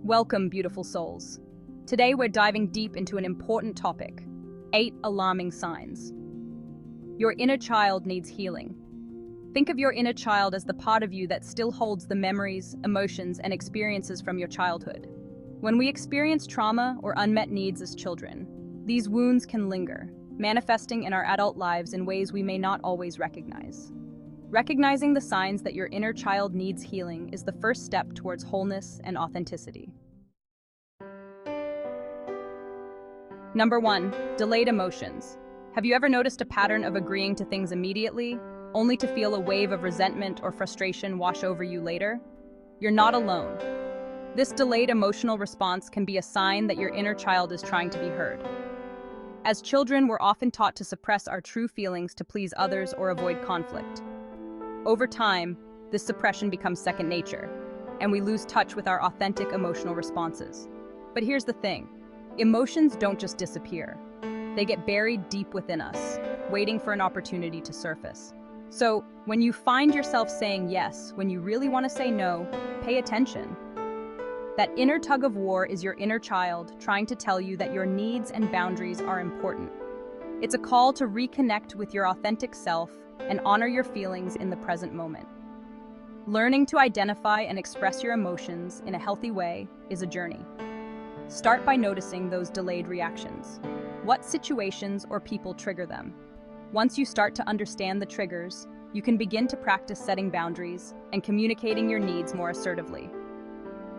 Welcome, beautiful souls. Today we're diving deep into an important topic: 8 alarming signs. Your inner child needs healing. Think of your inner child as the part of you that still holds the memories, emotions, and experiences from your childhood. When we experience trauma or unmet needs as children, these wounds can linger, manifesting in our adult lives in ways we may not always recognize. Recognizing the signs that your inner child needs healing is the first step towards wholeness and authenticity. Number 1, delayed emotions. Have you ever noticed a pattern of agreeing to things immediately, only to feel a wave of resentment or frustration wash over you later? You're not alone. This delayed emotional response can be a sign that your inner child is trying to be heard. As children, we're often taught to suppress our true feelings to please others or avoid conflict. Over time, this suppression becomes second nature, and we lose touch with our authentic emotional responses. But here's the thing: emotions don't just disappear. They get buried deep within us, waiting for an opportunity to surface. So, when you find yourself saying yes when you really want to say no, pay attention. That inner tug of war is your inner child trying to tell you that your needs and boundaries are important. It's a call to reconnect with your authentic self and honor your feelings in the present moment. Learning to identify and express your emotions in a healthy way is a journey. Start by noticing those delayed reactions. What situations or people trigger them? Once you start to understand the triggers, you can begin to practice setting boundaries and communicating your needs more assertively.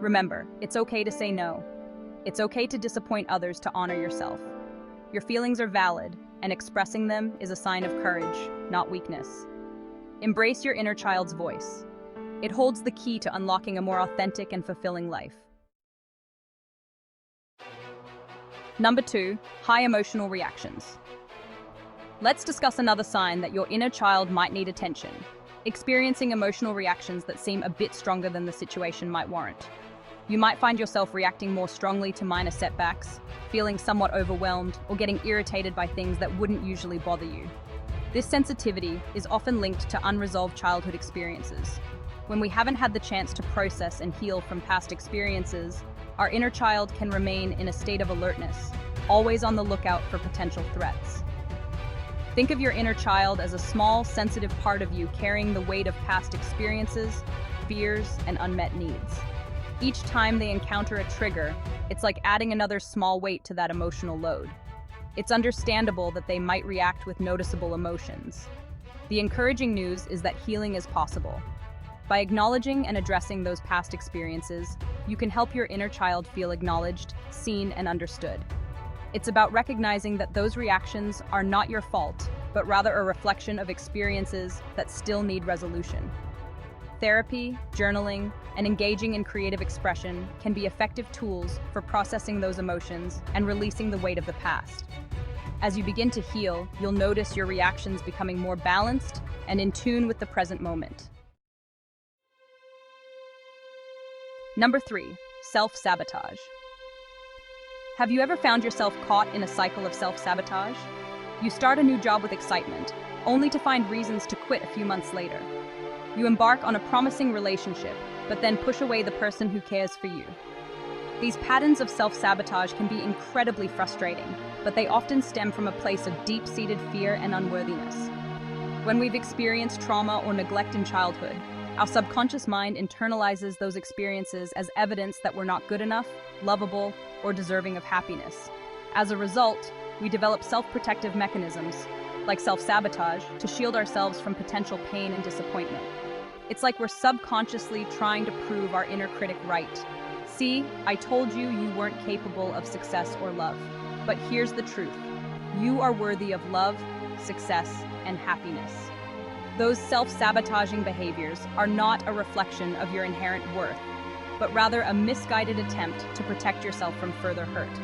Remember, it's okay to say no. It's okay to disappoint others to honor yourself. Your feelings are valid, and expressing them is a sign of courage, not weakness. Embrace your inner child's voice. It holds the key to unlocking a more authentic and fulfilling life. Number 2, high emotional reactions. Let's discuss another sign that your inner child might need attention: experiencing emotional reactions that seem a bit stronger than the situation might warrant. You might find yourself reacting more strongly to minor setbacks, feeling somewhat overwhelmed, or getting irritated by things that wouldn't usually bother you. This sensitivity is often linked to unresolved childhood experiences. When we haven't had the chance to process and heal from past experiences, our inner child can remain in a state of alertness, always on the lookout for potential threats. Think of your inner child as a small, sensitive part of you carrying the weight of past experiences, fears, and unmet needs. Each time they encounter a trigger, it's like adding another small weight to that emotional load. It's understandable that they might react with noticeable emotions. The encouraging news is that healing is possible. By acknowledging and addressing those past experiences, you can help your inner child feel acknowledged, seen, and understood. It's about recognizing that those reactions are not your fault, but rather a reflection of experiences that still need resolution. Therapy, journaling, and engaging in creative expression can be effective tools for processing those emotions and releasing the weight of the past. As you begin to heal, you'll notice your reactions becoming more balanced and in tune with the present moment. Number 3, self-sabotage. Have you ever found yourself caught in a cycle of self-sabotage? You start a new job with excitement, only to find reasons to quit a few months later. You embark on a promising relationship, but then push away the person who cares for you. These patterns of self-sabotage can be incredibly frustrating, but they often stem from a place of deep-seated fear and unworthiness. When we've experienced trauma or neglect in childhood, our subconscious mind internalizes those experiences as evidence that we're not good enough, lovable, or deserving of happiness. As a result, we develop self-protective mechanisms, like self-sabotage, to shield ourselves from potential pain and disappointment. It's like we're subconsciously trying to prove our inner critic right. See, I told you you weren't capable of success or love. But here's the truth: you are worthy of love, success, and happiness. Those self-sabotaging behaviors are not a reflection of your inherent worth, but rather a misguided attempt to protect yourself from further hurt.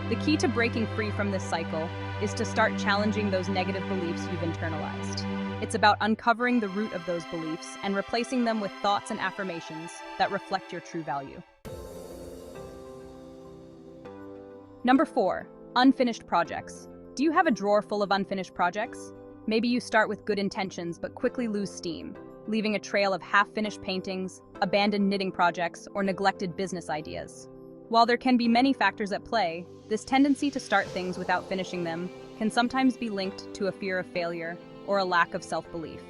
The key to breaking free from this cycle is to start challenging those negative beliefs you've internalized. It's about uncovering the root of those beliefs and replacing them with thoughts and affirmations that reflect your true value. Number 4, unfinished projects. Do you have a drawer full of unfinished projects? Maybe you start with good intentions but quickly lose steam. leaving a trail of half-finished paintings, abandoned knitting projects, or neglected business ideas. While there can be many factors at play, this tendency to start things without finishing them can sometimes be linked to a fear of failure or a lack of self-belief.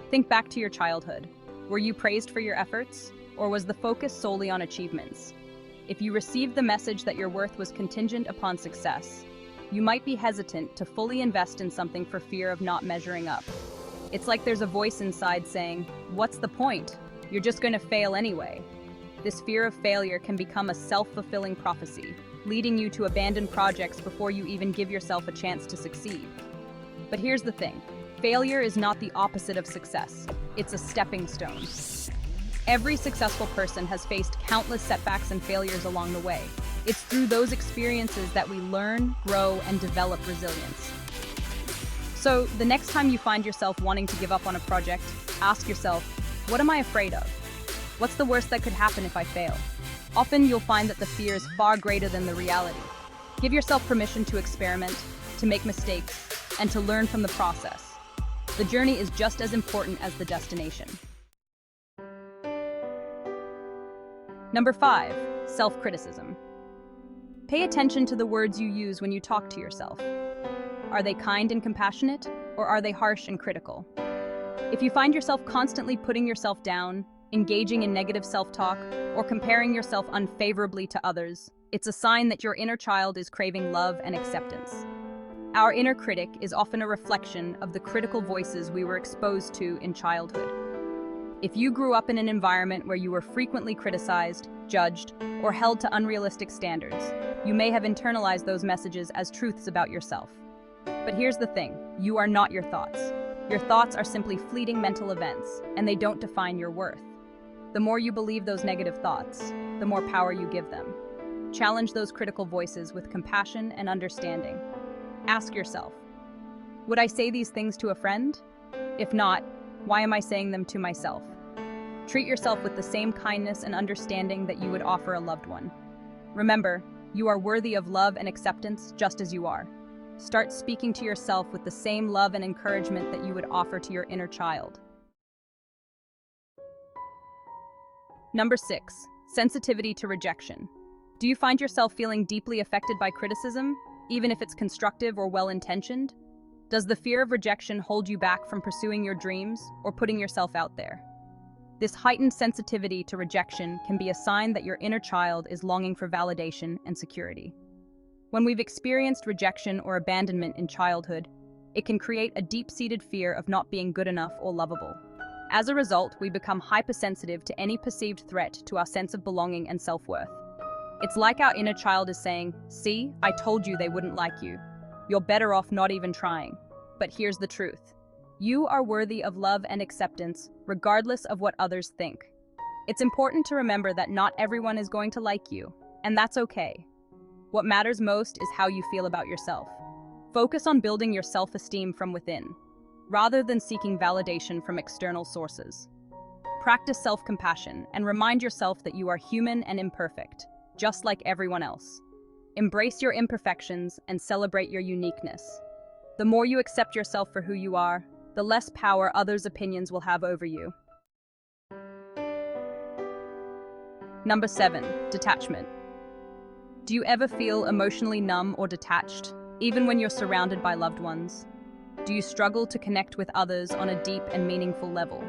Think back to your childhood. Were you praised for your efforts, or was the focus solely on achievements? If you received the message that your worth was contingent upon success, you might be hesitant to fully invest in something for fear of not measuring up. It's like there's a voice inside saying, "What's the point? You're just going to fail anyway." This fear of failure can become a self-fulfilling prophecy, leading you to abandon projects before you even give yourself a chance to succeed. But here's the thing. Failure is not the opposite of success. It's a stepping stone. Every successful person has faced countless setbacks and failures along the way. It's through those experiences that we learn, grow, and develop resilience. So, the next time you find yourself wanting to give up on a project, ask yourself, what am I afraid of? What's the worst that could happen if I fail? Often you'll find that the fear is far greater than the reality. Give yourself permission to experiment, to make mistakes, and to learn from the process. The journey is just as important as the destination. Number 5, self-criticism. Pay attention to the words you use when you talk to yourself. Are they kind and compassionate, or are they harsh and critical? If you find yourself constantly putting yourself down, engaging in negative self-talk, or comparing yourself unfavorably to others, it's a sign that your inner child is craving love and acceptance. Our inner critic is often a reflection of the critical voices we were exposed to in childhood. If you grew up in an environment where you were frequently criticized, judged, or held to unrealistic standards, you may have internalized those messages as truths about yourself. But here's the thing, you are not your thoughts. Your thoughts are simply fleeting mental events, and they don't define your worth. The more you believe those negative thoughts, the more power you give them. Challenge those critical voices with compassion and understanding. Ask yourself, would I say these things to a friend? If not, why am I saying them to myself? Treat yourself with the same kindness and understanding that you would offer a loved one. Remember, you are worthy of love and acceptance just as you are. Start speaking to yourself with the same love and encouragement that you would offer to your inner child. Number 6, sensitivity to rejection. Do you find yourself feeling deeply affected by criticism, even if it's constructive or well-intentioned? Does the fear of rejection hold you back from pursuing your dreams or putting yourself out there? This heightened sensitivity to rejection can be a sign that your inner child is longing for validation and security. When we've experienced rejection or abandonment in childhood, it can create a deep-seated fear of not being good enough or lovable. As a result, we become hypersensitive to any perceived threat to our sense of belonging and self-worth. It's like our inner child is saying, "See, I told you they wouldn't like you. You're better off not even trying." But here's the truth. You are worthy of love and acceptance, regardless of what others think. It's important to remember that not everyone is going to like you, and that's okay. What matters most is how you feel about yourself. Focus on building your self-esteem from within, rather than seeking validation from external sources. Practice self-compassion and remind yourself that you are human and imperfect, just like everyone else. Embrace your imperfections and celebrate your uniqueness. The more you accept yourself for who you are, the less power others' opinions will have over you. Number 7, detachment. Do you ever feel emotionally numb or detached, even when you're surrounded by loved ones? Do you struggle to connect with others on a deep and meaningful level?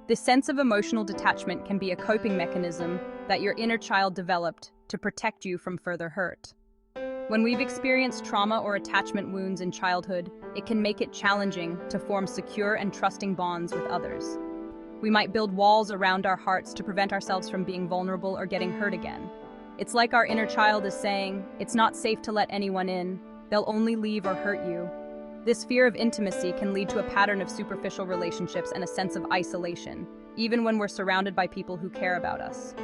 This sense of emotional detachment can be a coping mechanism that your inner child developed to protect you from further hurt. When we've experienced trauma or attachment wounds in childhood, it can make it challenging to form secure and trusting bonds with others. We might build walls around our hearts to prevent ourselves from being vulnerable or getting hurt again. It's like our inner child is saying, "It's not safe to let anyone in. They'll only leave or hurt you." This fear of intimacy can lead to a pattern of superficial relationships and a sense of isolation, even when we're surrounded by people who care about us.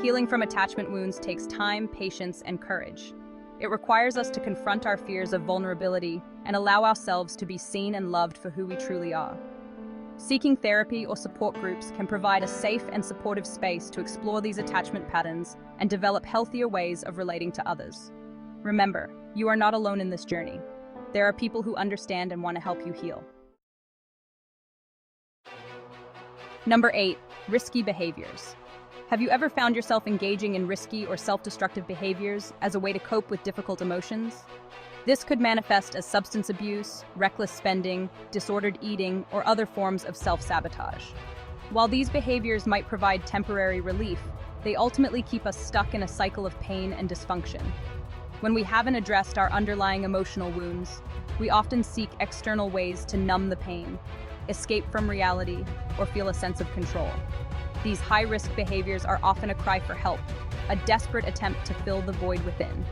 Healing from attachment wounds takes time, patience, and courage. It requires us to confront our fears of vulnerability and allow ourselves to be seen and loved for who we truly are. Seeking therapy or support groups can provide a safe and supportive space to explore these attachment patterns and develop healthier ways of relating to others. Remember, you are not alone in this journey. There are people who understand and want to help you heal. Number 8, risky behaviors. Have you ever found yourself engaging in risky or self-destructive behaviors as a way to cope with difficult emotions? This could manifest as substance abuse, reckless spending, disordered eating, or other forms of self-sabotage. While these behaviors might provide temporary relief, they ultimately keep us stuck in a cycle of pain and dysfunction. When we haven't addressed our underlying emotional wounds, we often seek external ways to numb the pain, escape from reality, or feel a sense of control. These high-risk behaviors are often a cry for help, a desperate attempt to fill the void within.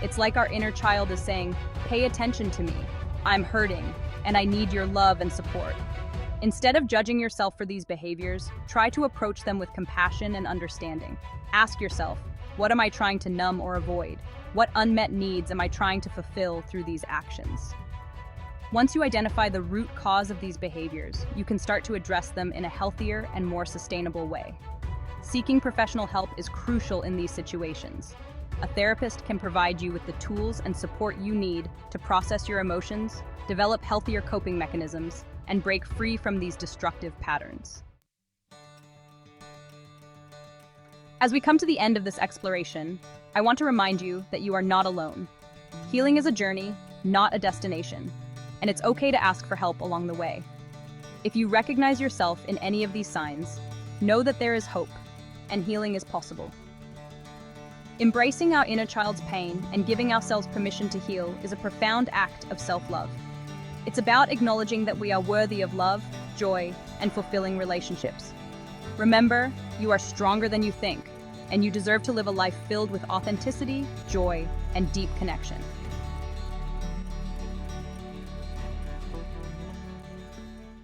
It's like our inner child is saying, "Pay attention to me. I'm hurting, and I need your love and support." Instead of judging yourself for these behaviors, try to approach them with compassion and understanding. Ask yourself, what am I trying to numb or avoid? What unmet needs am I trying to fulfill through these actions? Once you identify the root cause of these behaviors, you can start to address them in a healthier and more sustainable way. Seeking professional help is crucial in these situations. A therapist can provide you with the tools and support you need to process your emotions, develop healthier coping mechanisms, and break free from these destructive patterns. As we come to the end of this exploration, I want to remind you that you are not alone. Healing is a journey, not a destination, and it's okay to ask for help along the way. If you recognize yourself in any of these signs, know that there is hope, and healing is possible. Embracing our inner child's pain and giving ourselves permission to heal is a profound act of self-love. It's about acknowledging that we are worthy of love, joy, and fulfilling relationships. Remember, you are stronger than you think, and you deserve to live a life filled with authenticity, joy, and deep connection.